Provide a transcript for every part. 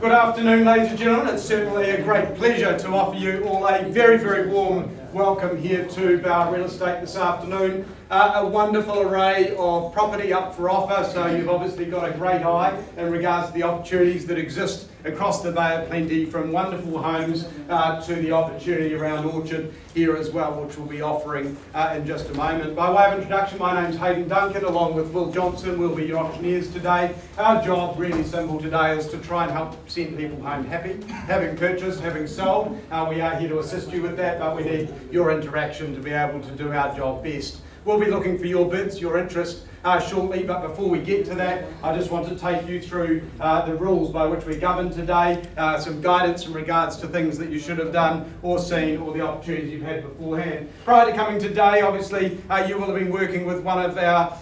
Good afternoon, ladies and gentlemen. It's certainly a great pleasure to offer you all a very, very warm welcome here to Bauer Real Estate this afternoon. A wonderful array of property up for offer, so you've obviously got a great eye in regards to the opportunities that exist across the Bay of Plenty, from wonderful homes to the opportunity around Orchard here as well, which we'll be offering in just a moment. By way of introduction, my name's Hayden Duncan, along with Will Johnson. We'll be your auctioneers today. Our job, really simple today, is to try and help send people home happy, having purchased, having sold. We are here to assist you with that, but we need your interaction to be able to do our job best. We'll be looking for your bids, your interest shortly, but before we get to that, I just want to take you through the rules by which we govern today, some guidance in regards to things that you should have done or seen, or the opportunities you've had beforehand. Prior to coming today, obviously, you will have been working with one of our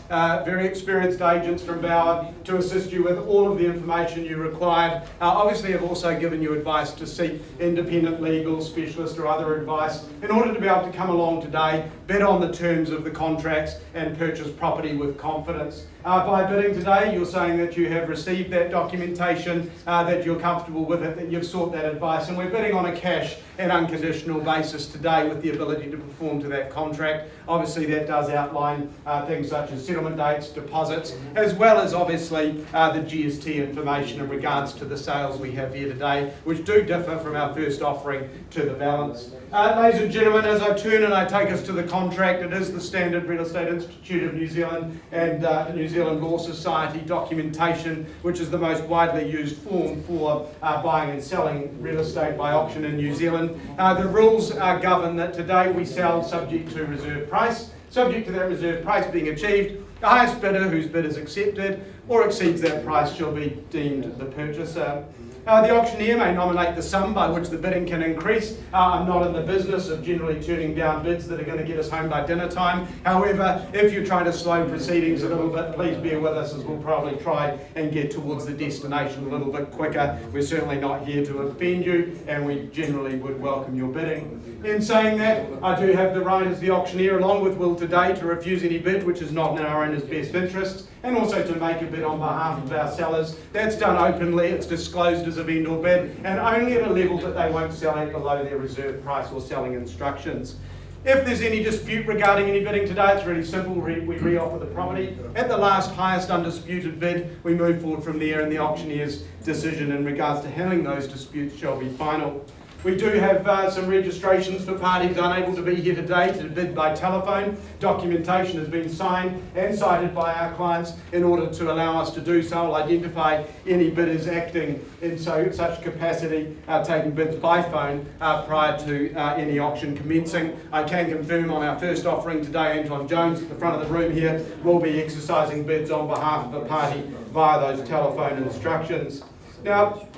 very experienced agents from Bauer to assist you with all of the information you required. Obviously, I've also given you advice to seek independent legal specialist or other advice in order to be able to come along today, bid on the terms of the contracts and purchase property with confidence. By bidding today, you're saying that you have received that documentation, that you're comfortable with it, that you've sought that advice, and we're bidding on a cash and unconditional basis today with the ability to perform to that contract. Obviously, that does outline things such as settlement dates, deposits, as well as obviously the GST information in regards to the sales we have here today, which do differ from our first offering to the balance. Ladies and gentlemen, as I turn and I take us to the contract, it is the Standard Real Estate Institute of New Zealand and New Zealand Law Society documentation, which is the most widely used form for buying and selling real estate by auction in New Zealand. The rules govern that today we sell subject to reserve price. Subject to that reserve price being achieved, the highest bidder whose bid is accepted or exceeds that price shall be deemed the purchaser. The auctioneer may nominate the sum by which the bidding can increase. I'm not in the business of generally turning down bids that are going to get us home by dinner time. However, if you're trying to slow proceedings a little bit, please bear with us, as we'll probably try and get towards the destination a little bit quicker. We're certainly not here to offend you, and we generally would welcome your bidding. In saying that, I do have the right as the auctioneer, along with Will today, to refuse any bid which is not in our owner's best interests, and also to make a bid on behalf of our sellers. That's done openly, it's disclosed as a vendor bid, and only at a level that they won't sell at below their reserve price or selling instructions. If there's any dispute regarding any bidding today, it's really simple. We re-offer the property. At the last highest undisputed bid, we move forward from there, and the auctioneer's decision in regards to handling those disputes shall be final. We do have some registrations for parties unable to be here today to bid by telephone. Documentation has been signed and cited by our clients in order to allow us to do so. I'll identify any bidders acting in such capacity, taking bids by phone prior to any auction commencing. I can confirm on our first offering today, Anton Jones at the front of the room here will be exercising bids on behalf of a party via those telephone instructions. Now,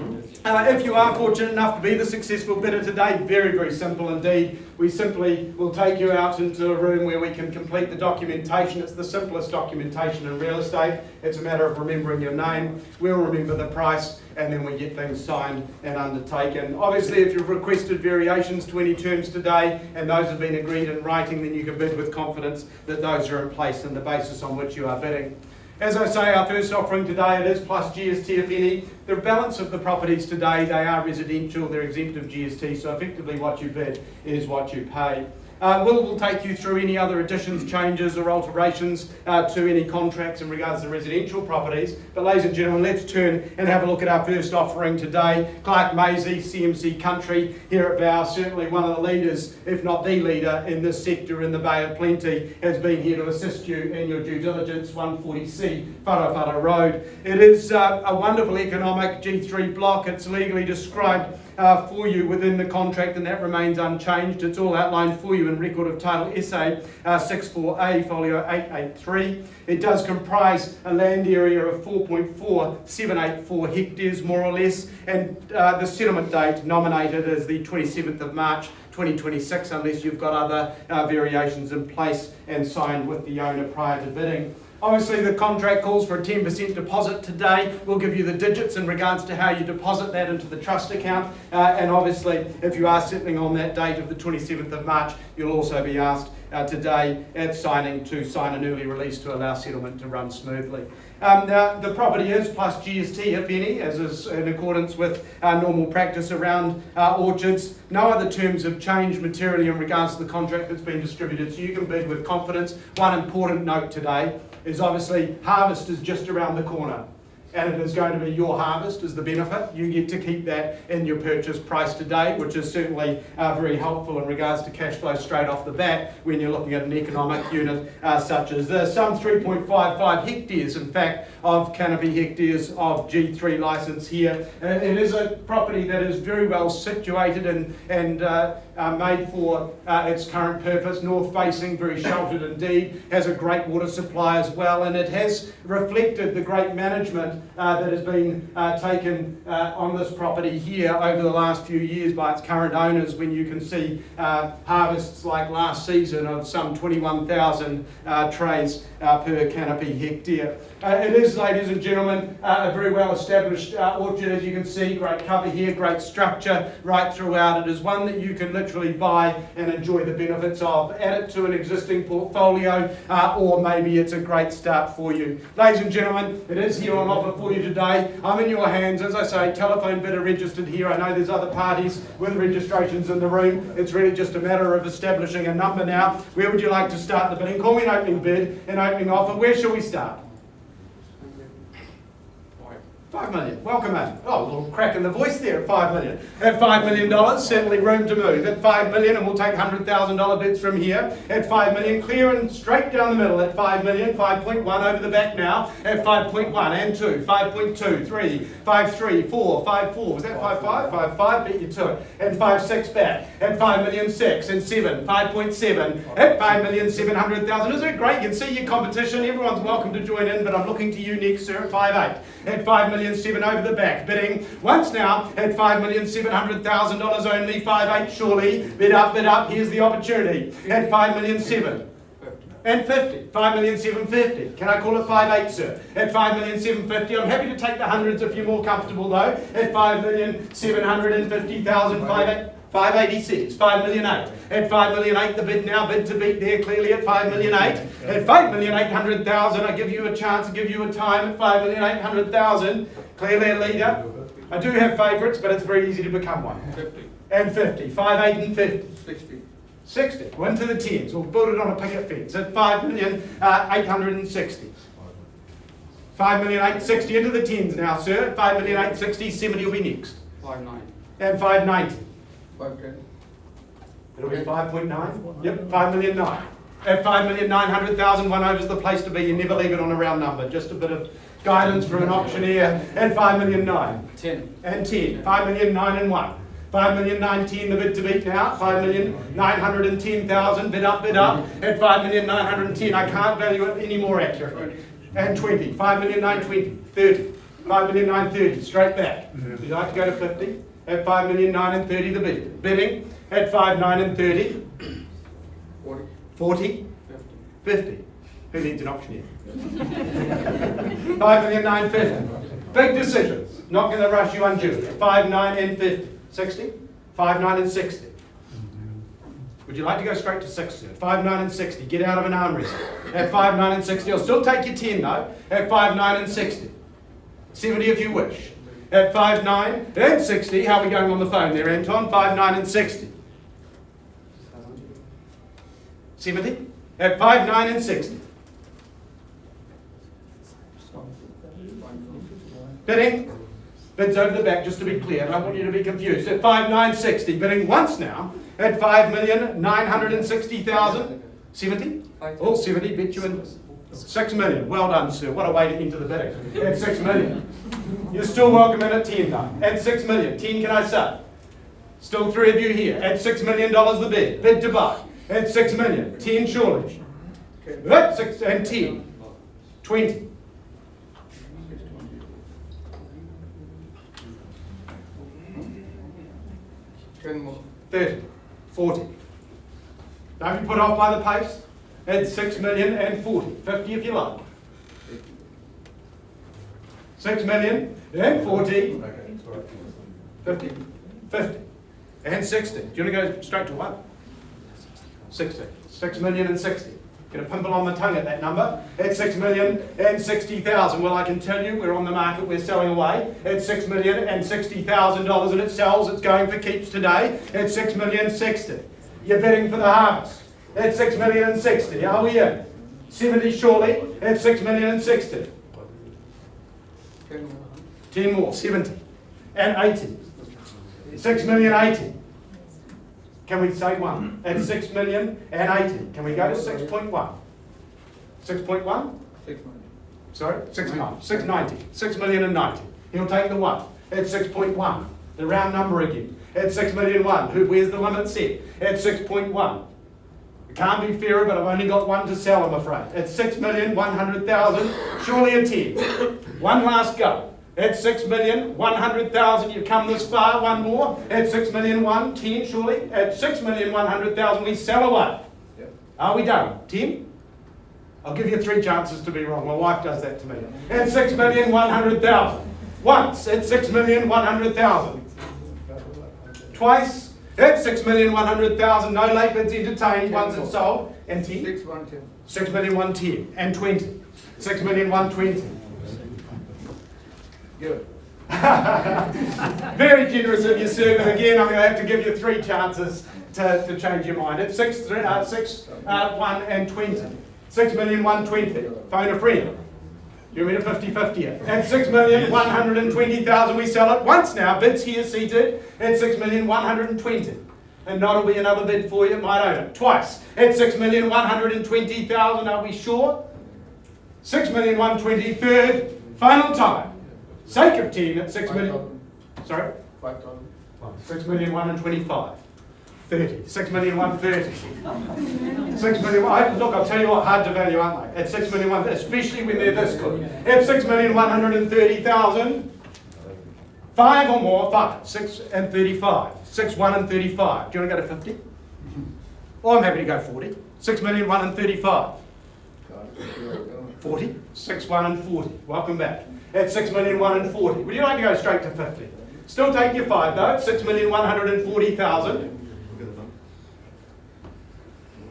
if you are fortunate enough to be the successful bidder today, very, very simple indeed. We simply will take you out into a room where we can complete the documentation. It's the simplest documentation in real estate. It's a matter of remembering your name. We'll remember the price, and then we get things signed and undertaken. Obviously, if you've requested variations to any terms today and those have been agreed in writing, then you can bid with confidence that those are in place and the basis on which you are bidding. As I say, our first offering today, it is plus GST if any. The balance of the properties today, they are residential, they're exempt of GST, so effectively what you bid is what you pay. Will take you through any other additions, changes or alterations to any contracts in regards to residential properties. But ladies and gentlemen, let's turn and have a look at our first offering today. Clark Maisie, CMC Country, here at Bauer, certainly one of the leaders, if not the leader in this sector in the Bay of Plenty, has been here to assist you in your due diligence. 140C Wharawhara Road. It is a wonderful economic G3 block. It's legally described for you within the contract, and that remains unchanged. It's all outlined for you in Record of Title SA 64A folio 883. It does comprise a land area of 4.4784 hectares more or less, and the settlement date nominated as the 27th of March 2026, unless you've got other variations in place and signed with the owner prior to bidding. Obviously, the contract calls for a 10% deposit today. We'll give you the digits in regards to how you deposit that into the trust account. And obviously, if you are settling on that date of the 27th of March, you'll also be asked today at signing to sign an early release to allow settlement to run smoothly. Now, the property is plus GST, if any, as is in accordance with normal practice around orchards. No other terms have changed materially in regards to the contract that's been distributed, so you can bid with confidence. One important note today is obviously harvest is just around the corner, and it is going to be your harvest is the benefit. You get to keep that in your purchase price today, which is certainly very helpful in regards to cash flow straight off the bat when you're looking at an economic unit such as this. Some 3.55 hectares, in fact, of canopy hectares of G3 licence here. It is a property that is very well situated and made for its current purpose, north facing, very sheltered indeed, has a great water supply as well, and it has reflected the great management that has been taken on this property here over the last few years by its current owners, when you can see harvests like last season of some 21,000 trays per canopy hectare. It is, ladies and gentlemen, a very well established orchard, as you can see. Great cover here, great structure right throughout. It is one that you can literally buy and enjoy the benefits of. Add it to an existing portfolio, or maybe it's a great start for you. Ladies and gentlemen, it is here on offer for you today. I'm in your hands. As I say, telephone bidder registered here. I know there's other parties with registrations in the room. It's really just a matter of establishing a number now. Where would you like to start the bidding? Call me an opening bid, an opening offer. Where shall we start? 5 million. Welcome in. Oh, a little crack in the voice there at 5 million. At $5 million, certainly room to move. At 5 million, and we'll take $100,000 bids from here. At 5 million, clear and straight down the middle. At 5 million, 5.1 over the back now. At 5.1 and 2, 5.2, 3, 5.3, 4, 5.4. Was that 5.5? 5.5, beat you to it. And 5.6 back. At 5 million, 6 and 7, 5.7. At 5 million, 700,000. Isn't it great? You can see your competition. Everyone's welcome to join in, but I'm looking to you next, sir, at 5.8. At 5 million, 7 over the back, bidding once now at $5,700,000 only, 5.8 surely, bid up, here's the opportunity, at 5,000,007 and 50, 5,750. Can I call it 5.8, sir? At 5,750, I'm happy to take the hundreds if you're more comfortable though, at 5,750,000, 5.8. 586, 5,000,008. At 5,000,008, the bid now, bid to beat there clearly at 5,000,008. At 5,800,000, I give you a chance, I give you a time at 5,800,000. Clearly a leader. I do have favourites, but it's very easy to become one. 50. And 50, 5, 8 and 50. 60. 60, we're into the tens. We'll build it on a picket fence at 5,860. 5,860 into the tens now, sir. 5,860, 70 will be next. 5.9. And 590. 5.10. It'll be 5.9? Yep, 5,000,009. At 5,900,000, one over's the place to be. You never leave it on a round number. Just a bit of guidance from an auctioneer. At 5,000,009. 10. And 10. 5,000,009 and 1. 5,910 the bid to beat now. 5,910,000. Bid up. At 5,910. I can't value it any more accurately. And 20. 5,920. 30. 5,930. Straight back. Would you like to go to 50? At 5,930 the bid. Bidding at 5,9 and 30. 40. 40. 50. 50. Who needs an auctioneer? 5,950. Big decisions. Not going to rush you unduly. 5,9 and 50. 60. 5,9 and 60. Would you like to go straight to 60? 5,9 and 60. Get out of an arm wrestle. At 5,9 and 60. I'll still take your 10 though. At 5,9 and 60. 70 if you wish. At 5,9 and 60, how are we going on the phone there, Anton? 5,9 and 60. 70? At 5,9 and 60. Bidding? Bids over the back, just to be clear. I don't want you to be confused. At 5,960, bidding once now. At 5,960,000. 70? All 70, bet you in 6 million. Well done, sir. What a way to enter the bidding. At 6 million. You're still welcome in at 10 though. At 6 million. 10 can I say? Still 3 of you here. At $6 million the bid. Bid to buy. At 6 million. 10 surely. At 6 and 10. 20. 10 more. 30. 40. Don't be put off by the pace. At 6 million and 40. 50 if you like. 6 million and 40. 50. 50. And 60. Do you want to go straight to 1? 60. 6 million and 60. Get a pimple on the tongue at that number. It's 6,060,000. Well, I can tell you, we're on the market, we're selling away. It's $6,060,000 and it sells, it's going for keeps today. It's 6,060,000. You're bidding for the harvest. It's 6,060,000. Are we in? 70 surely. It's 6,060,000. 10 more, 70. And 80. 6,080,000. Can we say one? It's 6,080,000. Can we go to 6.1? 6.1? 6 million. Sorry? 690. 6,090,000. He'll take the one. It's 6.1. The round number again. It's 6,001,000. Where's the limit set? It's 6.1. It can't be fairer, but I've only got one to sell, I'm afraid. It's 6,100,000. Surely a 10. One last go. It's 6,100,000. You've come this far. One more. It's 6,001,000. 10 surely. At 6,100,000 we sell away. Yep. Are we done? 10? I'll give you 3 chances to be wrong. My wife does that to me. It's 6,100,000. Once. It's 6,100,000. Twice. It's 6,100,000. No late bids entertained. Once it's sold. And 10. 6,110. 6,110,000. And 20. 6,120,000. Good. Very generous of you, sir, but again, I'm going to have to give you 3 chances to change your mind. It's 1 and 20. 6,120,000. Phone a friend. You mean a 50-50 it? At 6,120,000 we sell it once now. Bids here seated at 6,120,000. And that'll be another bid for you, might own it. Twice. At 6,120,000, are we sure? 6,120,000. Third, final time. Sake of 10 at 6 million. Sorry? 5,000. 6,125,000. 30. 6,130,000. 6 million. Look, I'll tell you what, hard to value, aren't they? At 6,130,000, especially when they're this good. At 6,130,000. 5 or more, 5. 6 and 35. 6, 1 and 35. Do you want to go to 50? Or I'm happy to go 40. 6,135,000. 40. 6, 1 and 40. Welcome back. At 6,140,000. Would you like to go straight to 50? Still take your 5 though. 6,140,000.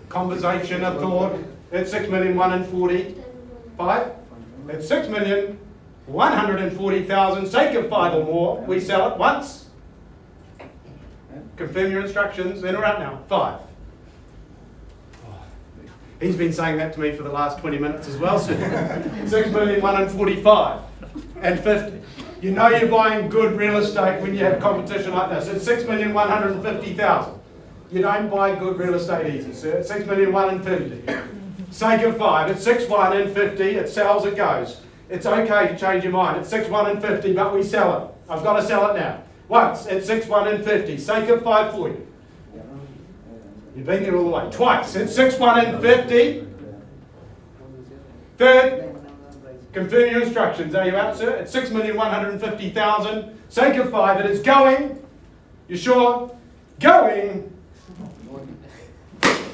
Conversation, a thought. At 6,145,000. At 6,140,000. Sake of 5 or more, we sell it once. Confirm your instructions. In or out now. 5. He's been saying that to me for the last 20 minutes as well, sir. 6,145,000 and 50. You know you're buying good real estate when you have competition like this. It's 6,150,000. You don't buy good real estate easy, sir. It's 6,150,000. Sake of 5. It's 6, 1 and 50. It sells, it goes. It's okay to change your mind. It's 6, 1 and 50, but we sell it. I've got to sell it now. Once. It's 6, 1 and 50. Sake of 5 for you. You've been there all the way. Twice. It's 6, 1 and 50. Third. Confirm your instructions. Are you out, sir? It's 6,150,000. Sake of 5. It is going. You sure? Going.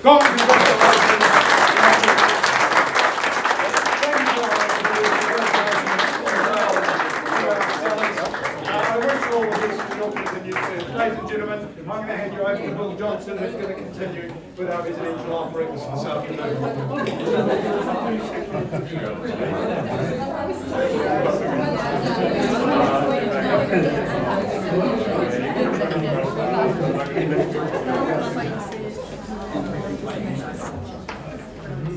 Go on. Ladies and gentlemen, I'm going to hand you over to Bill Johnson, who's going to continue with our residential offerings this afternoon.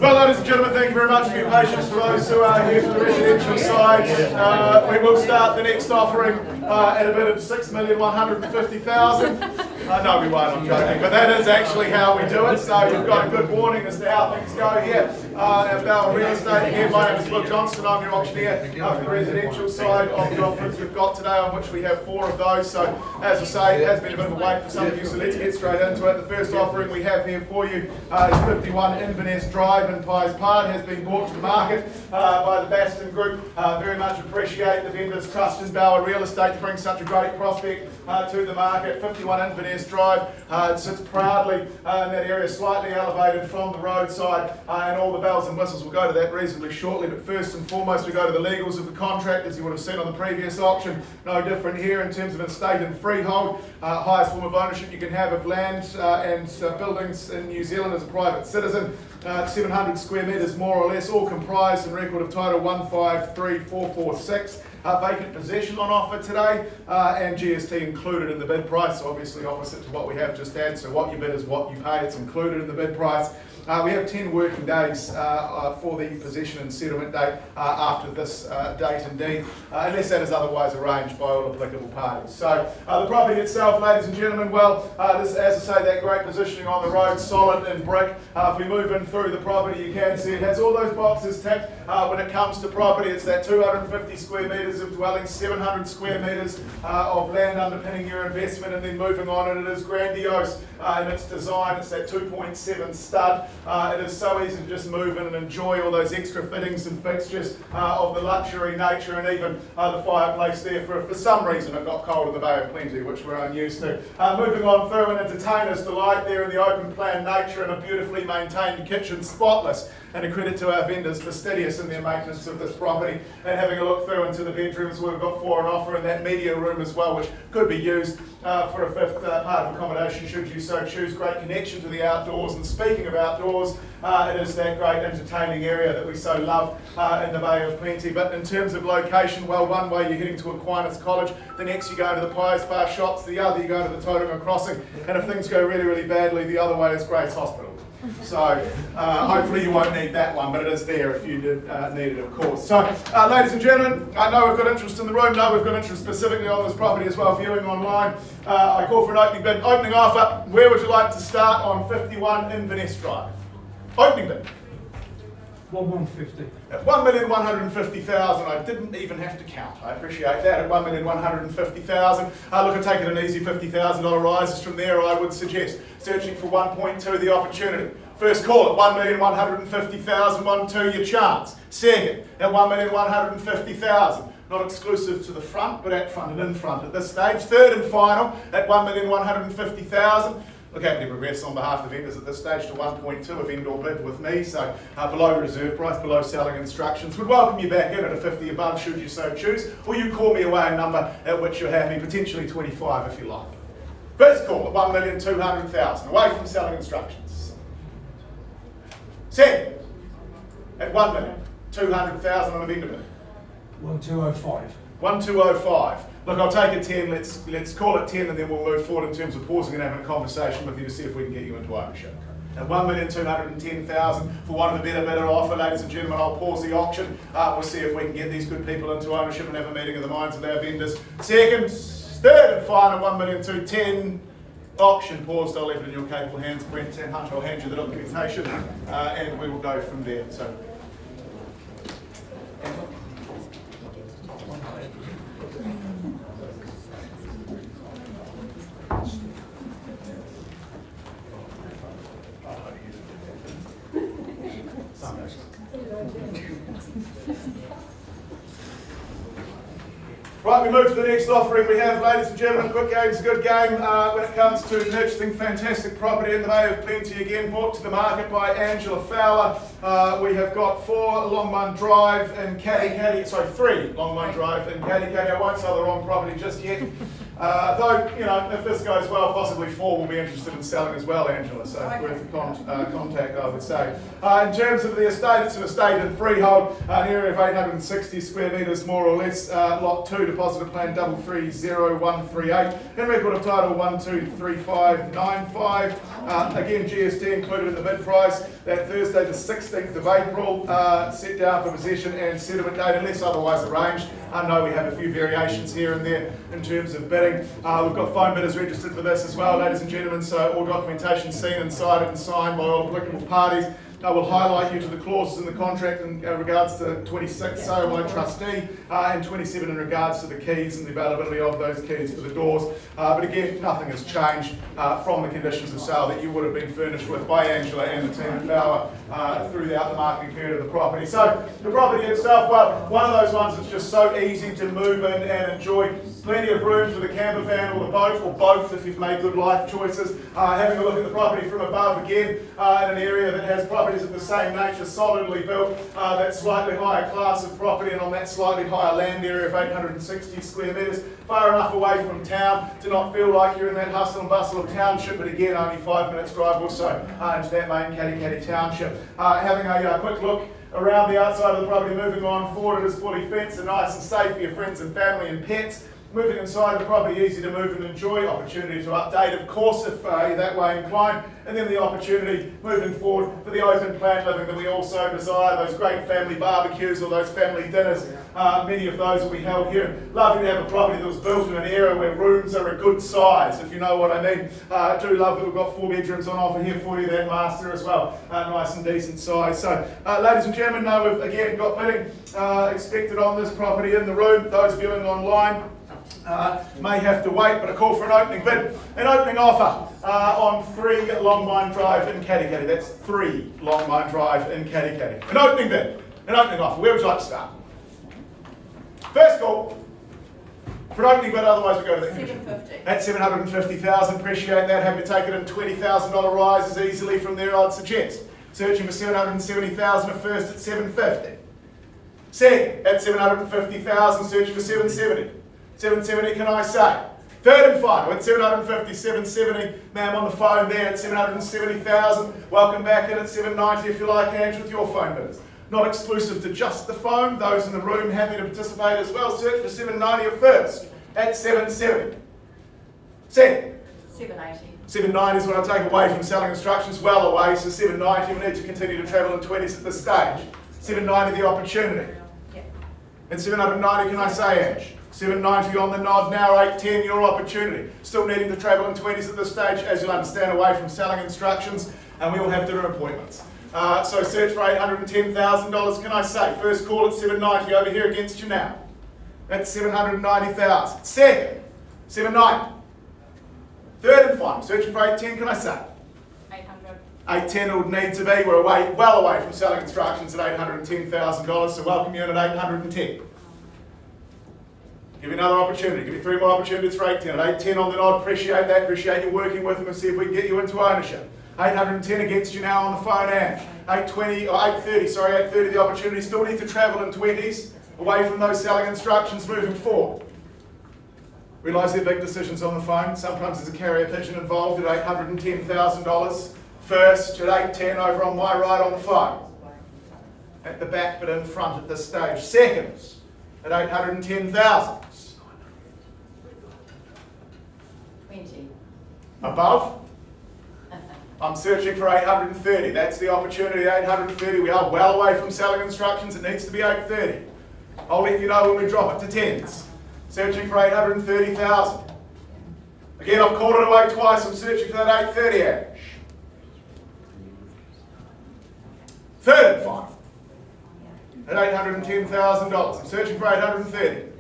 Well, ladies and gentlemen, thank you very much for your patience. For those who are here for the residential side, we will start the next offering at a bid of 6,150,000. No, we won't, I'm joking, but that is actually how we do it. So you've got a good warning as to how things go here at Bauer Real Estate. Again, my name is Bill Johnston. I'm your auctioneer for the residential side of the offerings we've got today, on which we have 4 of those. So, as I say, it has been a bit of a wait for some of you, so let's get straight into it. The first offering we have here for you is 51 Inverness Drive in Pies Part. Has been brought to the market by the Baston Group. Very much appreciate the vendors' trust in Bauer Real Estate to bring such a great prospect to the market. 51 Inverness Test Drive. It sits proudly in that area, slightly elevated from the roadside, and all the bells and whistles will go to that reasonably shortly. But first and foremost, we go to the legals of the contract, as you would have seen on the previous auction. No different here in terms of estate and freehold. Highest form of ownership you can have of land and buildings in New Zealand as a private citizen. 700 square metres more or less, all comprised in record of title 153446. Vacant possession on offer today, and GST included in the bid price, obviously opposite to what we have just had. So what you bid is what you pay, it's included in the bid price. We have 10 working days for the possession and settlement date after this date indeed, unless that is otherwise arranged by all applicable parties. So the property itself, ladies and gentlemen, well, this, as I say, that great positioning on the road, solid in brick. If we move in through the property, you can see it has all those boxes ticked. When it comes to property, it's that 250 square metres of dwelling, 700 square metres of land underpinning your investment, and then moving on, and it is grandiose in its design. It's that 2.7 stud. It is so easy to just move in and enjoy all those extra fittings and fixtures of the luxury nature, and even the fireplace there. For some reason it got cold in the Bay of Plenty, which we're unused to. Moving on through, an entertainer's delight there in the open plan nature, and a beautifully maintained kitchen, spotless, and a credit to our vendors, fastidious in their maintenance of this property. And having a look through into the bedrooms, we've got 4 on offer in that media room as well, which could be used for a fifth part of accommodation should you so choose. Great connection to the outdoors, and speaking of outdoors, it is that great entertaining area that we so love in the Bay of Plenty. But in terms of location, well, one way you're heading to Aquinas College, the next you go to the Pies Bar Shops, the other you go to the Tauranga Crossing, and if things go really, really badly, the other way is Grace Hospital. So hopefully you won't need that one, but it is there if you did need it, of course. So ladies and gentlemen, I know we've got interest in the room, know we've got interest specifically on this property as well, viewing online. I call for an opening bid. Opening offer, where would you like to start on 51 Inverness Drive? Opening bid. 150. At 1,150,000, I didn't even have to count. I appreciate that. At 1,150,000, look, I'm taking an easy $50,000 rises from there. I would suggest searching for 1.2, the opportunity. First call at 1,150,000, 1.2, your chance. Second at 1,150,000. Not exclusive to the front, but at front and in front at this stage. Third and final at 1,150,000. Look, happy to progress on behalf of the vendors at this stage to 1.2, a vendor bid with me, so below reserve price, below selling instructions. Would welcome you back in at a 50 above should you so choose, or you call me away a number at which you're happy, potentially 25 if you like. First call at 1,200,000, away from selling instructions. Second at 1,200,000 on a vendor bid. 1205. 1205. Look, I'll take a 10, let's call it 10, and then we'll move forward in terms of pausing and having a conversation with you to see if we can get you into ownership. At 1,210,000, for want of a better offer, ladies and gentlemen, I'll pause the auction. We'll see if we can get these good people into ownership and have a meeting of the minds of our vendors. Second, third and final, 1,210,000. Auction paused. I'll leave it in your capable hands, Brent and Hunter. I'll hand you the documentation, and we will go from there. So. Right, we move to the next offering we have, ladies and gentlemen. Quick game's a good game when it comes to nurturing fantastic property in the Bay of Plenty. Again, brought to the market by Angela Fowler. We have got 4 Longman Drive and 3 Longman Drive and Caddy. I won't sell the wrong property just yet. Though, you know, if this goes well, possibly 4 will be interested in selling as well, Angela, so worth a contact, I would say. In terms of the estate, it's an estate in freehold, an area of 860 square metres, more or less, lot 2, deposit of plan 330138, in record of title 123595. Again, GST included in the bid price. That Thursday the 16th of April, set down for possession and settlement date, unless otherwise arranged. I know we have a few variations here and there in terms of bidding. We've got phone bidders registered for this as well, ladies and gentlemen, so all documentation seen and cited and signed by all applicable parties. I will highlight you to the clauses in the contract in regards to 26, sale by trustee, and 27 in regards to the keys and the availability of those keys for the doors. But again, nothing has changed from the conditions of sale that you would have been furnished with by Angela and the team at Bauer throughout the marketing period of the property. So the property itself, well, one of those ones that's just so easy to move in and enjoy. Plenty of room for the camper van or the boat, or both if you've made good life choices. Having a look at the property from above again, in an area that has properties of the same nature, solidly built, that slightly higher class of property, and on that slightly higher land area of 860 square metres, far enough away from town to not feel like you're in that hustle and bustle of township, but again only 5 minutes drive or so into that main Katikati township. Having a quick look around the outside of the property, moving on forward, it is fully fenced and nice and safe for your friends and family and pets. Moving inside the property, easy to move and enjoy. Opportunity to update, of course, if you're that way inclined. And then the opportunity moving forward for the open plan living that we also desire. Those great family barbecues or those family dinners. Many of those will be held here. Lovely to have a property that was built in an area where rooms are a good size, if you know what I mean. I do love that we've got 4 bedrooms on offer here for you, that master as well. Nice and decent size. So, ladies and gentlemen, we've again got bidding expected on this property in the room. Those viewing online may have to wait, but a call for an opening bid. An opening offer on 3 Longmine Drive in Katikati. That's 3 Longmine Drive in Katikati. An opening bid. An opening offer. Where would you like to start? First call for an opening bid, otherwise we go to the commission. 750. That's 750,000. Appreciate that. Happy to take it in $20,000 rises easily from there, I'd suggest. Searching for 770,000 at first at 750. Second at 750,000, searching for 770. 770, can I say? Third and final at 750, 770. Ma'am on the phone there at 770,000. Welcome back in at 790 if you like, Ange, with your phone bidders. Not exclusive to just the phone. Those in the room happy to participate as well. Search for 790 at first at 770. Second. 780. 790 is what I take away from selling instructions, well away, so 790 we need to continue to travel in 20s at this stage. 790 the opportunity. Yep. And 790, can I say, Ange? 790 on the nod now, 810 your opportunity. Still needing to travel in 20s at this stage, as you'll understand, away from selling instructions, and we all have dinner appointments. So search for $810,000, can I say? First call at 790 over here against you now. That's 790,000. Second, 790. Third and final, searching for 810, can I say? 800. 810 would need to be. We're well away from selling instructions at $810,000, so welcome you in at 810. Give you another opportunity. Give you 3 more opportunities for 810. At 810 on the nod, appreciate that. Appreciate you working with them and see if we can get you into ownership. 810 against you now on the phone, Ange. 820 or 830, sorry, 830 the opportunity. Still need to travel in 20s, away from those selling instructions moving forward. Realise they're big decisions on the phone. Sometimes there's a carrier pigeon involved at $810,000. First at 810 over on my right on the phone. At the back but in front at this stage. Seconds at 810,000. 20. Above? I'm searching for 830. That's the opportunity, 830. We are well away from selling instructions. It needs to be 830. I'll let you know when we drop it to 10s. Searching for 830,000. Again, I've called it away twice. I'm searching for that 830 average. Third and final. At $810,000. I'm searching for 830. You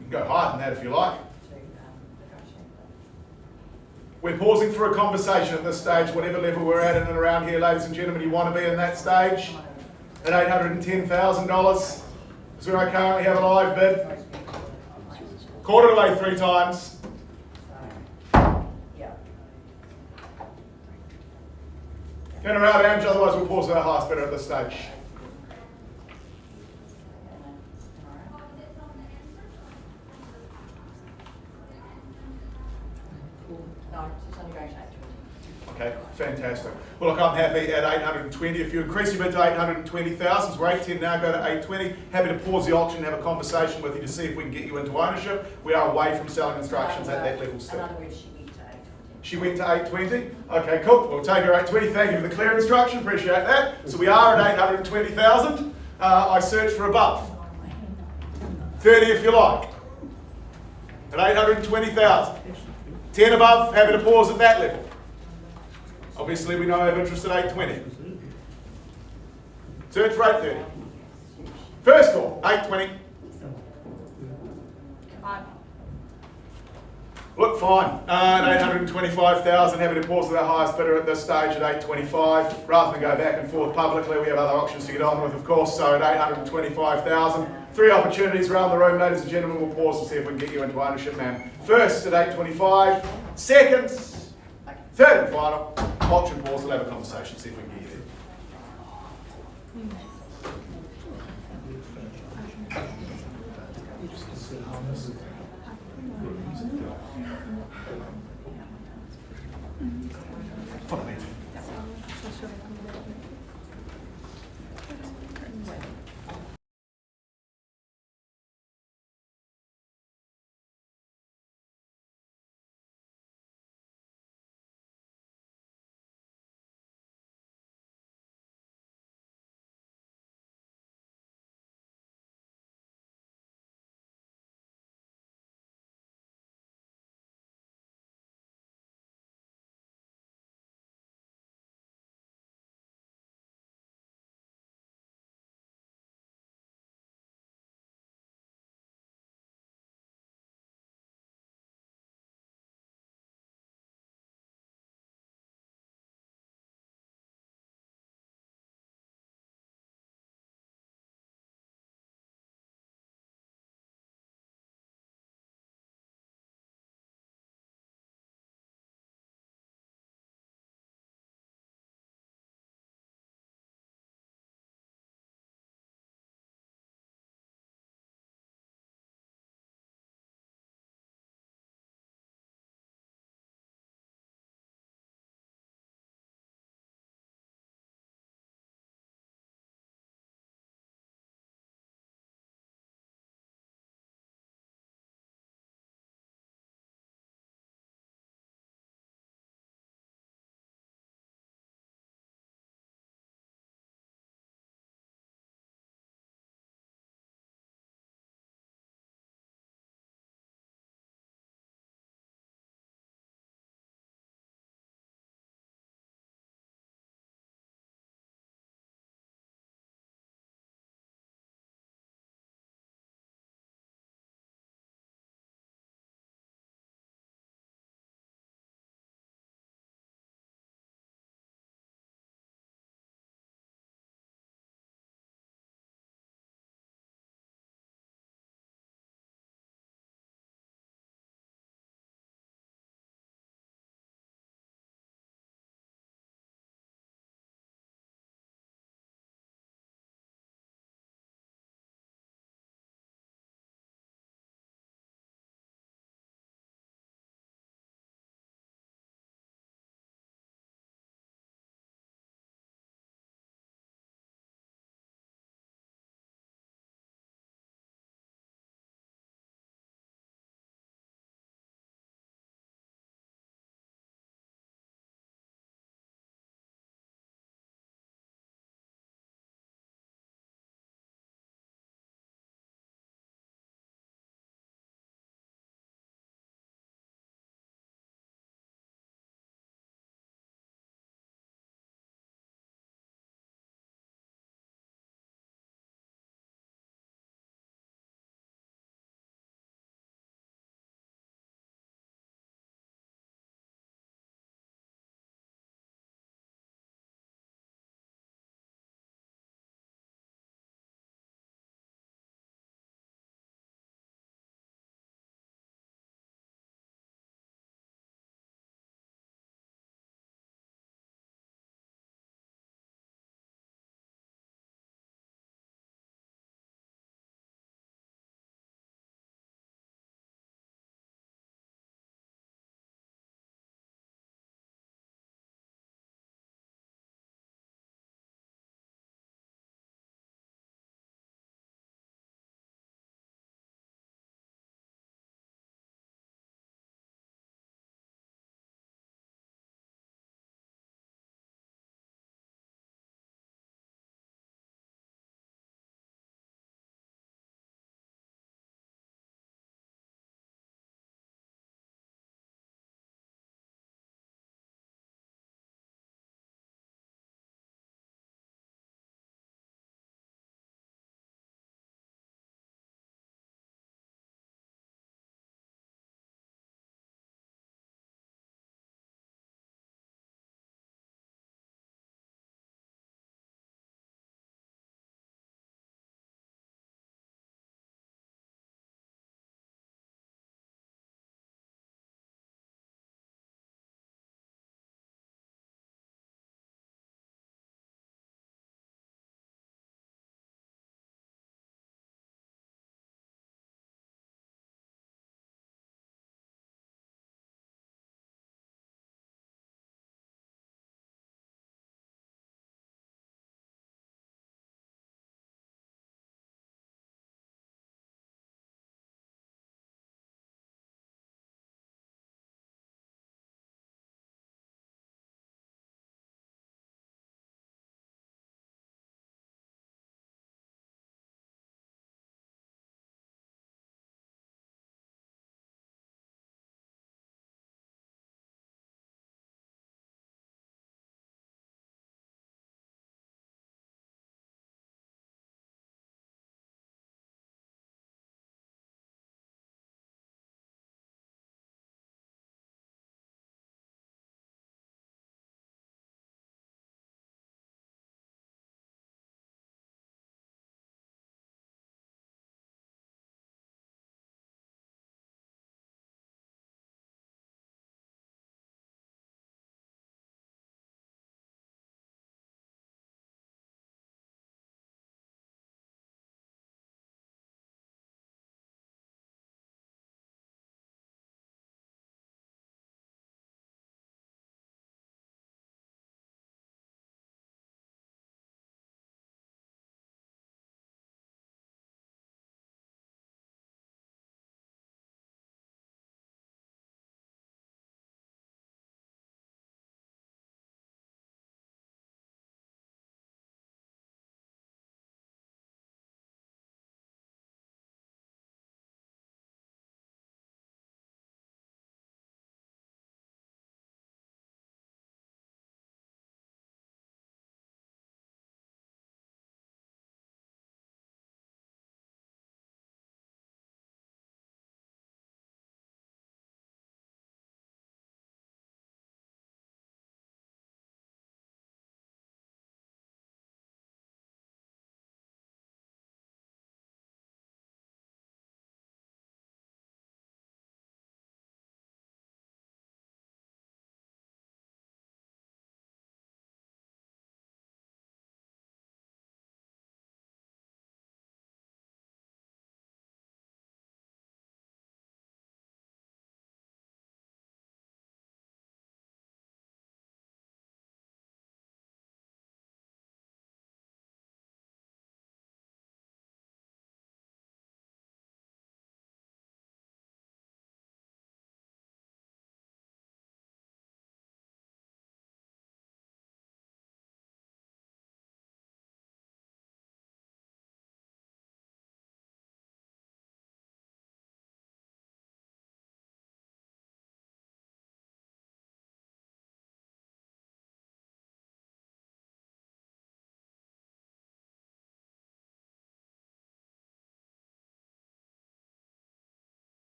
can go higher than that if you like. We're pausing for a conversation at this stage, whatever level we're at in and around here, ladies and gentlemen. You want to be in that stage at $810,000 is where I currently have a live bid. Called it away 3 times. Yeah. Turn around, Ange, otherwise we'll pause for our highest bidder at this stage. No, it's only going to 820. Okay, fantastic. Well, look, I'm happy at 820. If you increase your bid to 820,000, so we're 810 now, go to 820. Happy to pause the auction and have a conversation with you to see if we can get you into ownership. We are away from selling instructions at that level In still. other words, she went to 820. She went to 820. Okay, cool. We'll take her 820. Thank you for the clear instruction. Appreciate that. So we are at 820,000. I search for above. 30 if you like. At 820,000. 10 above, happy to pause at that level. Obviously, we know I have interest at 820. Search for 830. First call, 820. Come on. Look, fine. At 825,000, happy to pause with our highest bidder at this stage at 825. Rather than go back and forth publicly, we have other options to get on with, of course. So at 825,000, 3 opportunities around the room, ladies and gentlemen. We'll pause to see if we can get you into ownership, man. First at 825, second, third and final. Option pause. We'll have a conversation, see if we can get you there. Follow me.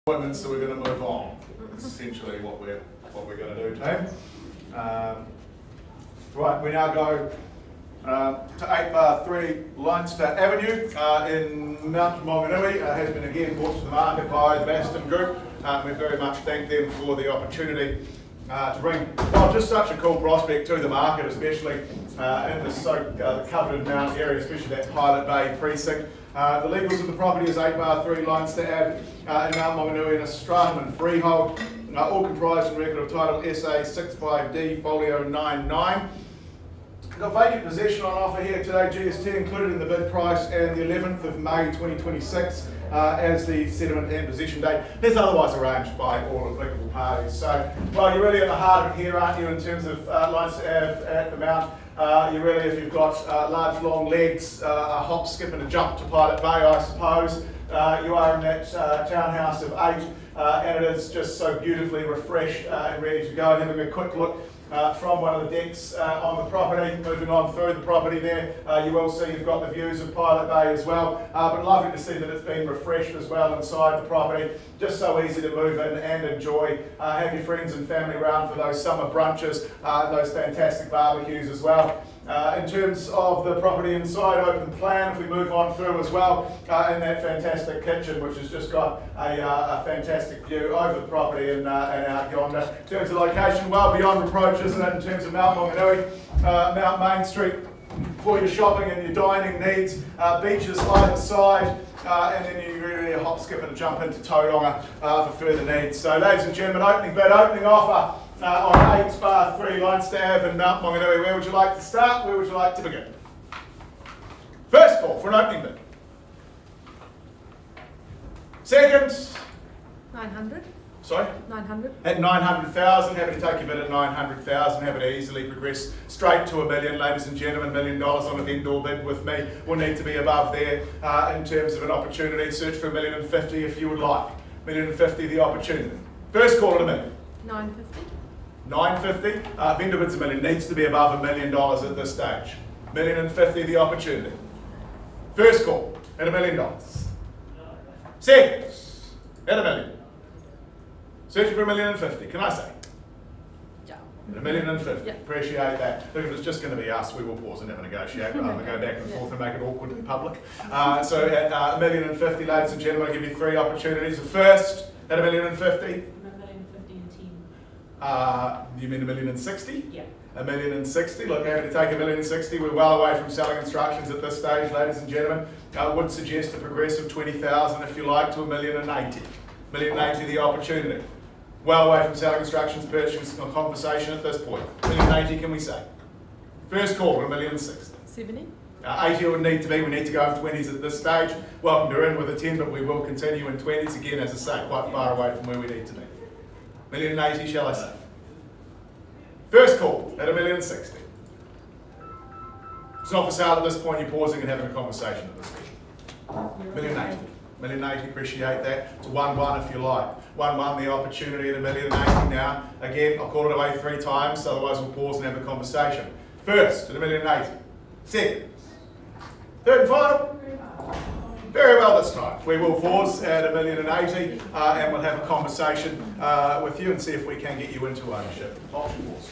appointments, so we're going to move on. That's essentially what we're going to do, team. Right, we now go to 8/3 Leinster Avenue in Mount Maunganui. Has been again brought to the market by the Baston Group. We very much thank them for the opportunity to bring just such a cool prospect to the market, especially in this the coveted Mount area, especially that Pilot Bay precinct. The legals of the property is 8/3 Leinster Ave in Mount Maunganui in a stratum and freehold, all comprised in record of title SA 65D folio 99. Got vacant possession on offer here today, GST included in the bid price, and the 11th of May 2026 as the settlement and possession date. It's otherwise arranged by all applicable parties. So, well, you're really at the heart of it here, aren't you, in terms of Leinster Ave at the Mount. You really, if you've got large long legs, a hop, skip and a jump to Pilot Bay, I suppose. You are in that townhouse of 8 and it is just so beautifully refreshed and ready to go. Having a quick look from one of the decks on the property, moving on through the property there, you will see you've got the views of Pilot Bay as well, but lovely to see that it's been refreshed as well inside the property. Just so easy to move in and enjoy. Have your friends and family around for those summer brunches, those fantastic barbecues as well. In terms of the property inside, open plan, if we move on through as well, in that fantastic kitchen, which has just got a fantastic view over the property and out yonder. In terms of location, well beyond reproach, isn't it, in terms of Mount Maunganui, Mount Main Street for your shopping and your dining needs, beaches either side, and then you really hop, skip and jump into Tauranga for further needs. So ladies and gentlemen, opening offer on 8/3 Leinster Ave in Mount Maunganui. Where would you like to start? Where would you like to begin? First call for an opening bid. Second. 900. Sorry? 900. At 900,000, happy to take your bid at 900,000, happy to easily progress straight to $1 million. Ladies and gentlemen, $1 million on a vendor bid with me will need to be above there in terms of an opportunity. Search for $1,050,000 if you would like. $1,050,000 the opportunity. First call at $1 million. 950. 950, vendor bids $1 million, needs to be above $1 million at this stage. $1,050,000 the opportunity. First call at $1 million. Second at $1 million. Searching for $1,050,000, can I say? Yeah. At $1,050,000, Yeah. appreciate that. Look, if it's just going to be us, we will pause and never negotiate rather than go back and forth and make it awkwardly public. So at $1,050,000, ladies and gentlemen, I'll give you 3 opportunities. The first at $1,050,000. You mean $1,060,000? Yeah. $1,060,000. Look, happy to take $1,060,000. We're well away from selling instructions at this stage, ladies and gentlemen. I would suggest a progressive $20,000 if you like to $1,080,000. $1,080,000 the opportunity. Well away from selling instructions, purchase a conversation at this point. $1,080,000 can we say? First call at $1,060,000. 70. 80 would need to be, we need to go in 20s at this stage. Welcome to in with a 10, but we will continue in 20s again, as I say, quite far away from where we need to be. $1,080,000, shall I say? First call at $1,060,000. It's not for sale at this point, you're pausing and having a conversation at this point. $1,080,000. $1,080,000, appreciate that. It's a 1-1 if you like. 1-1 the opportunity at $1,080,000 now. Again, I'll call it away 3 times, otherwise we'll pause and have a conversation. First at $1,080,000. Second. Third and final. Very well this time. We will pause at $1,080,000 and we'll have a conversation with you and see if we can get you into ownership. Option pause.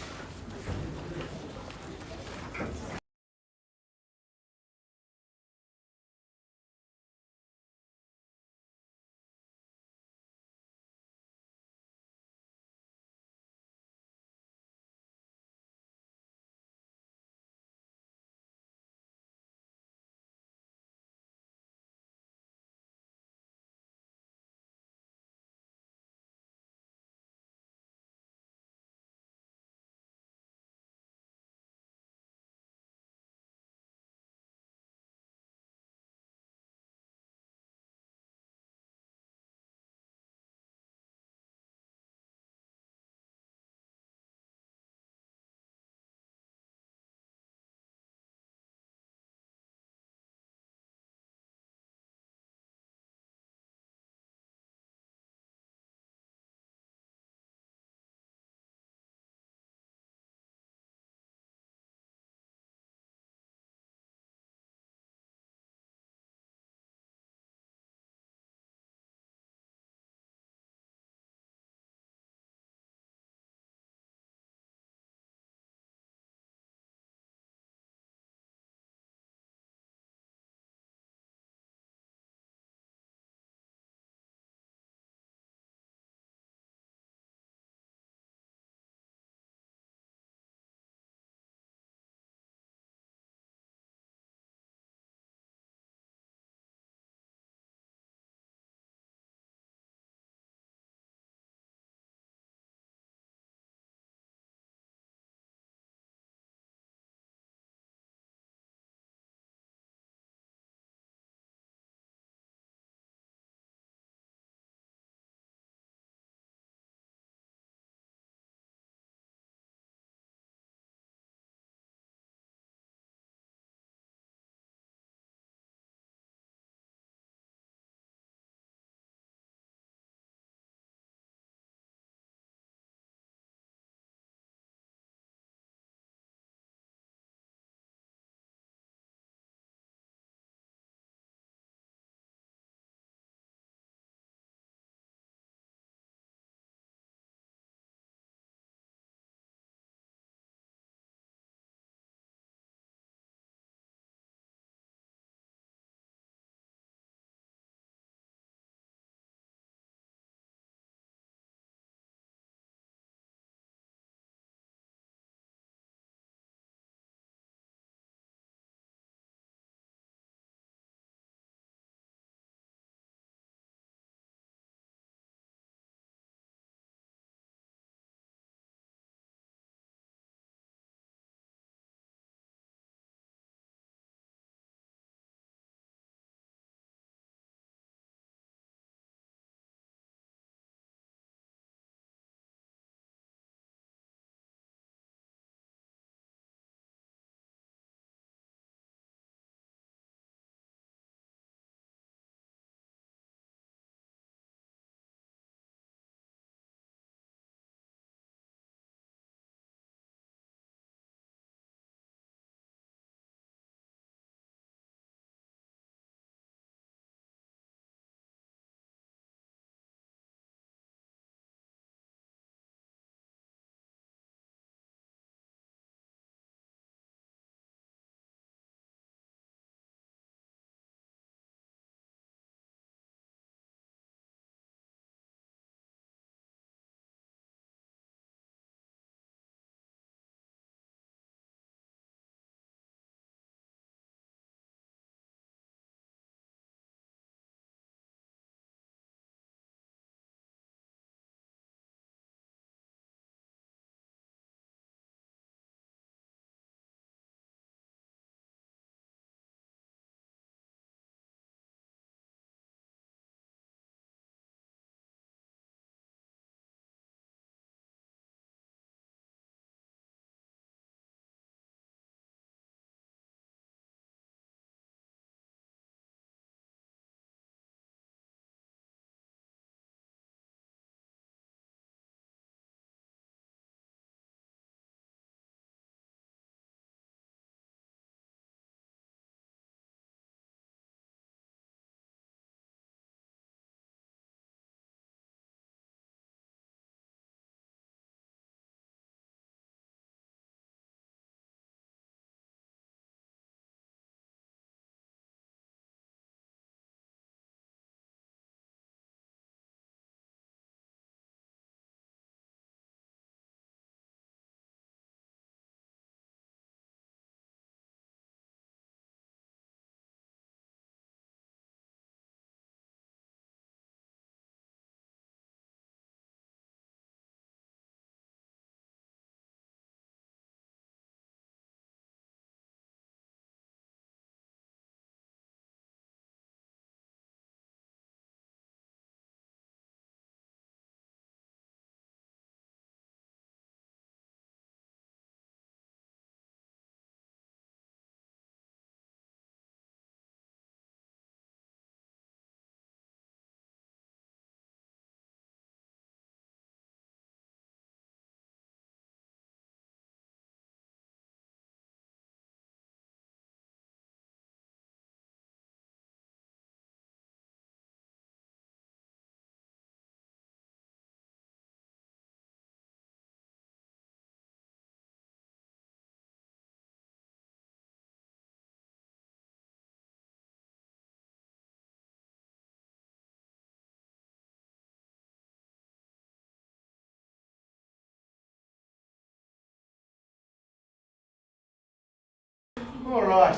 All right.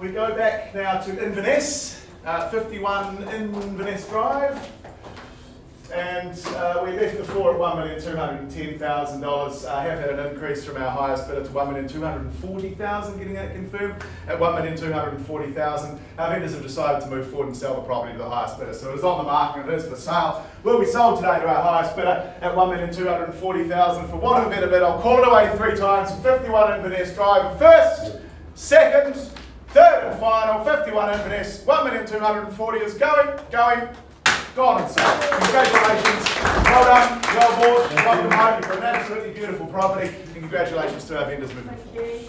We go back now to Inverness, 51 Inverness Drive. And we left the floor at $1,210,000. Have had an increase from our highest bidder to $1,240,000, getting that confirmed. At $1,240,000, our vendors have decided to move forward and sell the property to the highest bidder. So it is on the market and it is for sale. Will be sold today to our highest bidder at $1,240,000. For want of a better bid, I'll call it away 3 times. 51 Inverness Drive. First, second, third and final. 51 Inverness. $1,240,000 is going. Gone and sold. Congratulations. Well done. Well bought. Welcome home. You've got an absolutely beautiful property. And congratulations to our vendors moving forward.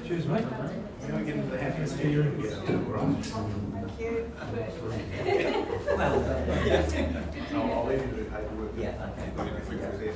Cheers, mate. We're going to get into the happiness video. I'll leave you to do paperwork. Yeah, okay. Got everything over there.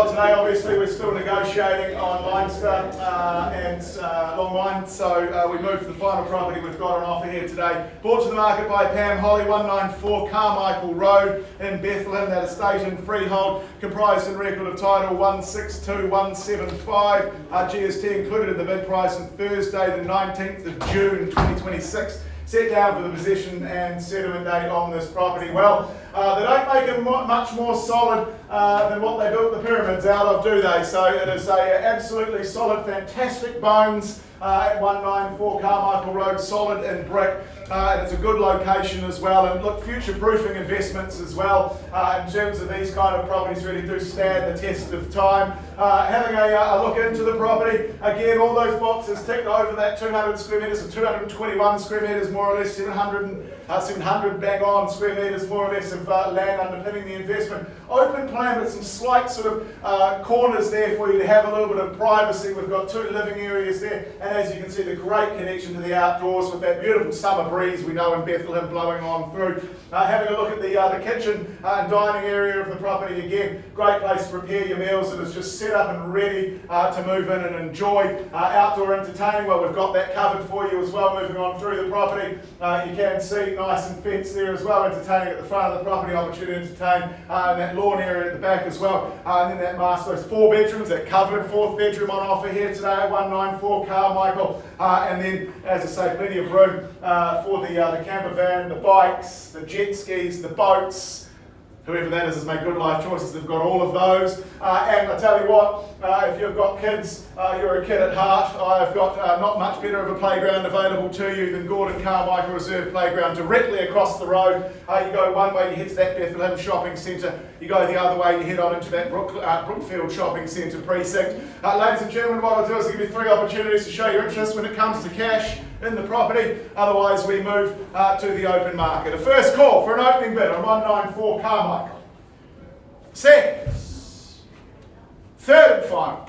Today, obviously, we're still negotiating on Leinster and Longmine, so we move to the final property we've got on offer here today. Brought to the market by Pam Holly, 194 Carmichael Road in Bethlehem. That estate in freehold, comprised in record of title 162175. GST included in the bid price on Thursday, the 19th of June 2026. Set down for the possession and settlement date on this property. Well, they don't make it much more solid than what they built the pyramids out of, do they? So it is a absolutely solid, fantastic bones at 194 Carmichael Road, solid in brick. And it's a good location as well. And look, future-proofing investments as well in terms of these kind of properties really do stand the test of time. Having a look into the property, again, all those boxes ticked over that 200 square metres, or 221 square metres more or less, 700 bang on square metres more or less of land underpinning the investment. Open plan with some slight sort of corners there for you to have a little bit of privacy. We've got 2 living areas there, and as you can see, the great connection to the outdoors with that beautiful summer breeze we know in Bethlehem blowing on through. Having a look at the kitchen and dining area of the property, again, great place to prepare your meals. It is just set up and ready to move in and enjoy. Outdoor entertaining, well, we've got that covered for you as well. Moving on through the property, you can see nice and fenced there as well, entertaining at the front of the property, opportunity to entertain, and that lawn area at the back as well. And then that master, those 4 bedrooms, that covered 4th bedroom on offer here today at 194 Carmichael. And then, as I say, plenty of room for the camper van, the bikes, the jet skis, the boats. Whoever that is has made good life choices. They've got all of those. And I tell you what, if you've got kids, you're a kid at heart. I've got not much better of a playground available to you than Gordon Carmichael Reserve Playground, directly across the road. You go one way, you head to that Bethlehem Shopping Centre. You go the other way, you head on into that Brookfield Shopping Centre precinct. Ladies and gentlemen, what I'll do is give you 3 opportunities to show your interest when it comes to cash in the property. Otherwise, we move to the open market. A first call for an opening bid on 194 Carmichael. Second, third and final.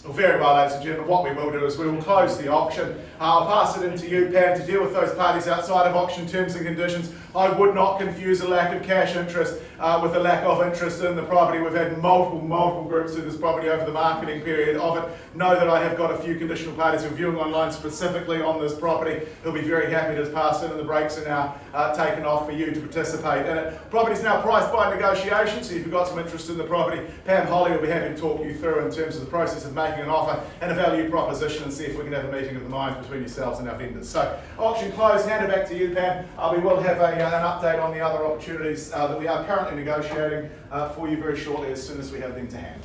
Well, very well, ladies and gentlemen, what we will do is we will close the auction. I'll pass it into you, Pam, to deal with those parties outside of auction terms and conditions. I would not confuse a lack of cash interest with a lack of interest in the property. We've had multiple groups of this property over the marketing period of it. Know that I have got a few conditional parties who are viewing online specifically on this property. Who'll be very happy to pass in, and the brakes are now taken off for you to participate in it. Property is now priced by negotiation, so if you've got some interest in the property, Pam Holly will be happy to talk you through in terms of the process of making an offer and a value proposition, and see if we can have a meeting of the minds between yourselves and our vendors. So, auction closed, hand it back to you, Pam. We will have an update on the other opportunities that we are currently negotiating for you very shortly, as soon as we have them to hand.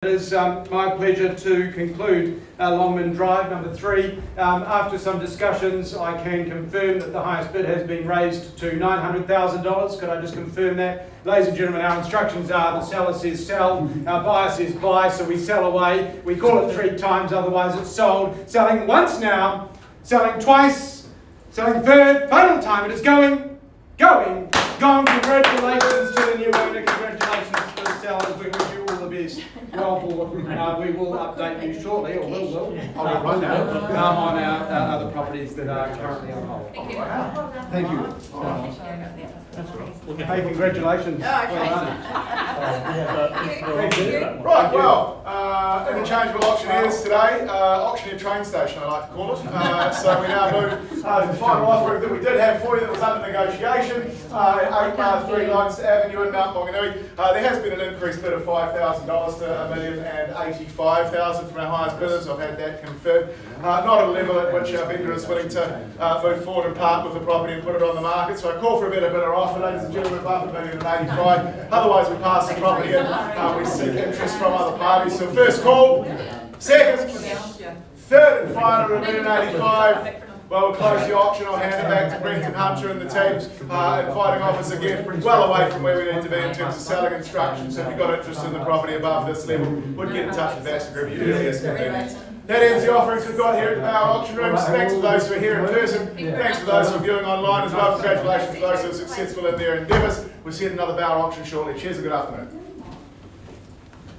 It is my pleasure to conclude Longman Drive number 3. After some discussions, I can confirm that the highest bid has been raised to $900,000. Could I just confirm that? Ladies and gentlemen, our instructions are the seller says sell, our buyer says buy, so we sell away. We call it 3 times, otherwise it's sold. Selling once now, selling twice, selling third, final time. It is going, gone. Congratulations to the new owner. Congratulations to the sellers. We wish you all the best. Well, we will update you shortly, or will, I'll run now, on our other properties that are currently on hold. Thank you. Hey, congratulations. Well done. Right, well, interchangeable auctioneers today, auctioneer train station I like to call it. So we now move to the final offering that we did have for you that was under negotiation, 8 Lines Avenue in Mount Maunganui. There has been an increased bid of $5,000 to $1,085,000 from our highest bidders. I've had that confirmed. Not at a level at which our vendor is willing to move forward and part with the property and put it on the market. So I call for a better bidder offer, ladies and gentlemen, above $1,085,000. Otherwise we pass the property in. We seek interest from other parties. So first call, second, third and final at $1,085,000. Well, we'll close the auction. I'll hand it back to Brenton Hunter and the team and fighting office again, well away from where we need to be in terms of selling instructions. So if you've got interest in the property above this level, would get in touch with Bassett Group at your earliest convenience. That ends the offerings we've got here at the Power Auction Rooms. Thanks to those who are here in person. Thanks to those who are viewing online as well. Congratulations to those who are successful in their endeavours. We'll see you at another Power Auction shortly. Cheers and good afternoon.